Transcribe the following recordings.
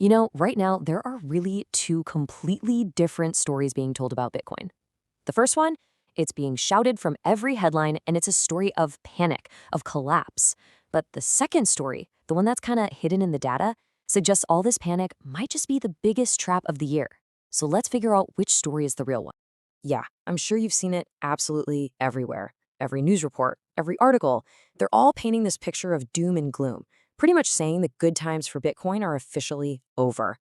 Right now, there are really two completely different stories being told about Bitcoin. The first one, it's being shouted from every headline, and it's a story of panic, of collapse. But the second story, the one that's kind of hidden in the data, suggests all this panic might just be the biggest trap of the year. So let's figure out which story is the real one. Yeah, I'm sure you've seen it absolutely everywhere. Every news report, every article, they're all painting this picture of doom and gloom, pretty much saying the good times for Bitcoin are officially over.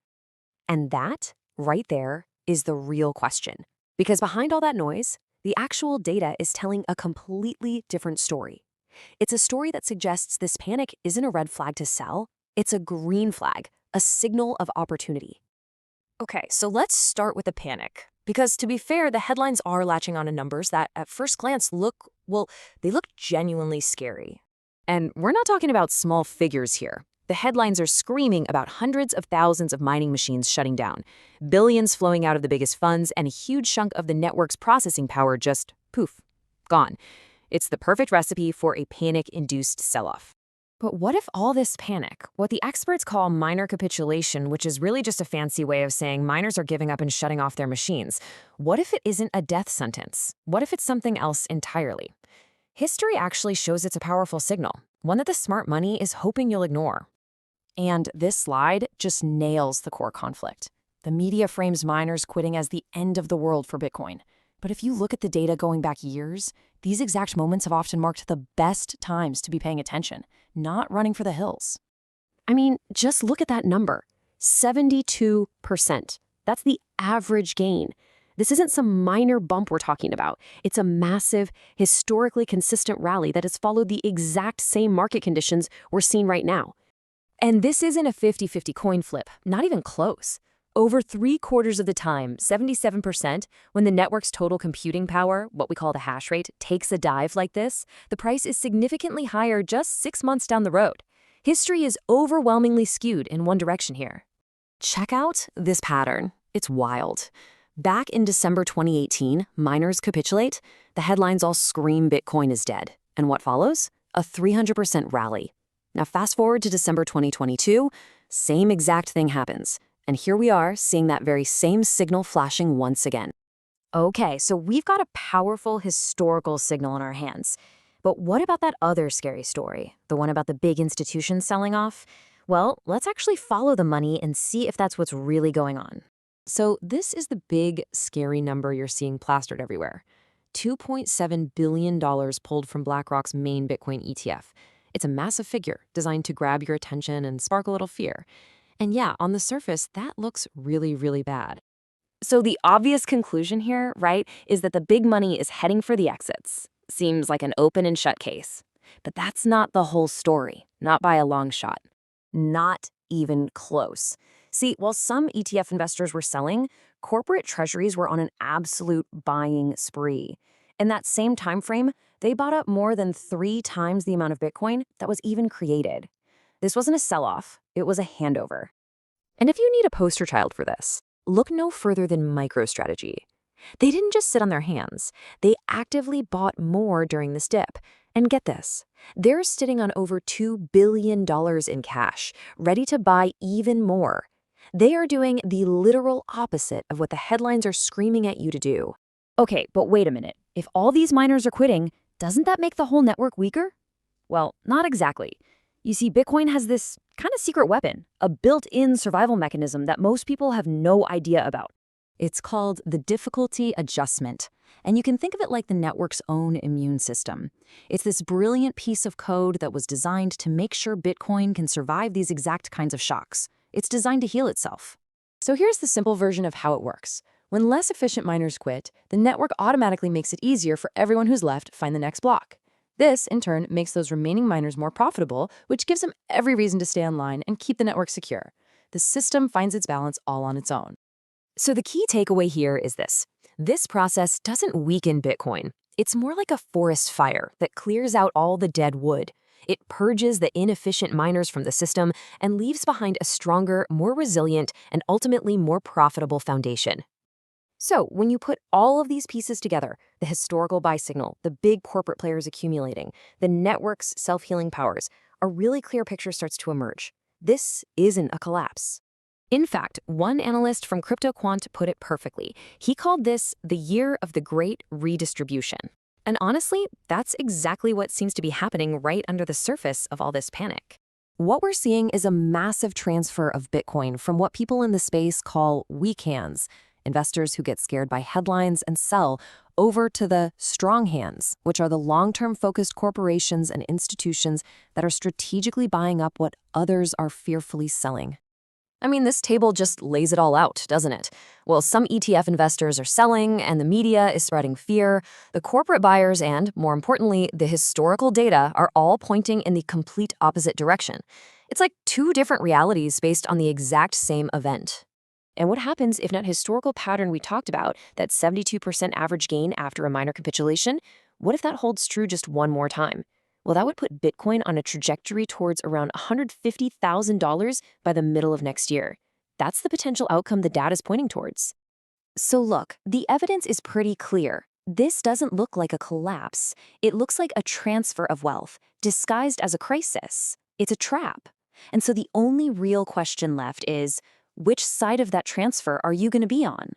And that, right there, is the real question. Because behind all that noise, the actual data is telling a completely different story. It's a story that suggests this panic isn't a red flag to sell, it's a green flag, a signal of opportunity. Okay, so let's start with the panic. Because to be fair, the headlines are latching on to numbers that at first glance they look genuinely scary. And we're not talking about small figures here. The headlines are screaming about hundreds of thousands of mining machines shutting down, billions flowing out of the biggest funds, and a huge chunk of the network's processing power just poof, gone. It's the perfect recipe for a panic-induced sell-off. But what if all this panic, what the experts call miner capitulation, which is really just a fancy way of saying miners are giving up and shutting off their machines, what if it isn't a death sentence? What if it's something else entirely? History actually shows it's a powerful signal, one that the smart money is hoping you'll ignore. And this slide just nails the core conflict. The media frames miners quitting as the end of the world for Bitcoin. But if you look at the data going back years, these exact moments have often marked the best times to be paying attention, not running for the hills. I mean, just look at that number, 72%. That's the average gain. This isn't some minor bump we're talking about. It's a massive, historically consistent rally that has followed the exact same market conditions we're seeing right now. And this isn't a 50-50 coin flip, not even close. Over 3/4 of the time, 77%, when the network's total computing power, what we call the hash rate, takes a dive like this, the price is significantly higher just 6 months down the road. History is overwhelmingly skewed in one direction here. Check out this pattern. It's wild. Back in December 2018, miners capitulate. The headlines all scream Bitcoin is dead. And what follows? A 300% rally. Now fast forward to December 2022, same exact thing happens. And here we are, seeing that very same signal flashing once again. Okay, so we've got a powerful historical signal in our hands. But what about that other scary story, the one about the big institutions selling off? Well, let's actually follow the money and see if that's what's really going on. So this is the big, scary number you're seeing plastered everywhere. $2.7 billion pulled from BlackRock's main Bitcoin ETF. It's a massive figure designed to grab your attention and spark a little fear. And yeah, on the surface, that looks really, really bad. So the obvious conclusion here, right, is that the big money is heading for the exits. Seems like an open and shut case. But that's not the whole story, not by a long shot. Not even close. See, while some ETF investors were selling, corporate treasuries were on an absolute buying spree. In that same time frame, they bought up more than 3 times the amount of Bitcoin that was even created. This wasn't a sell-off, it was a handover. And if you need a poster child for this, look no further than MicroStrategy. They didn't just sit on their hands, they actively bought more during this dip. And get this, they're sitting on over $2 billion in cash, ready to buy even more. They are doing the literal opposite of what the headlines are screaming at you to do. Okay, but wait a minute. If all these miners are quitting, doesn't that make the whole network weaker? Well, not exactly. You see, Bitcoin has this kind of secret weapon, a built-in survival mechanism that most people have no idea about. It's called the difficulty adjustment, and you can think of it like the network's own immune system. It's this brilliant piece of code that was designed to make sure Bitcoin can survive these exact kinds of shocks. It's designed to heal itself. So here's the simple version of how it works. When less efficient miners quit, the network automatically makes it easier for everyone who's left to find the next block. This, in turn, makes those remaining miners more profitable, which gives them every reason to stay online and keep the network secure. The system finds its balance all on its own. So the key takeaway here is this. This process doesn't weaken Bitcoin. It's more like a forest fire that clears out all the dead wood. It purges the inefficient miners from the system and leaves behind a stronger, more resilient, and ultimately more profitable foundation. So when you put all of these pieces together, the historical buy signal, the big corporate players accumulating, the network's self-healing powers, a really clear picture starts to emerge. This isn't a collapse. In fact, one analyst from CryptoQuant put it perfectly. He called this the year of the great redistribution. And honestly, that's exactly what seems to be happening right under the surface of all this panic. What we're seeing is a massive transfer of Bitcoin from what people in the space call weak hands, investors who get scared by headlines and sell, over to the strong hands, which are the long-term focused corporations and institutions that are strategically buying up what others are fearfully selling. I mean, this table just lays it all out, doesn't it? Well, some ETF investors are selling, and the media is spreading fear. The corporate buyers and, more importantly, the historical data are all pointing in the complete opposite direction. It's like two different realities based on the exact same event. And what happens if that historical pattern we talked about, that 72% average gain after a minor capitulation, what if that holds true just one more time? Well, that would put Bitcoin on a trajectory towards around $150,000 by the middle of next year. That's the potential outcome the data is pointing towards. So look, the evidence is pretty clear. This doesn't look like a collapse. It looks like a transfer of wealth, disguised as a crisis. It's a trap. And so the only real question left is, which side of that transfer are you going to be on?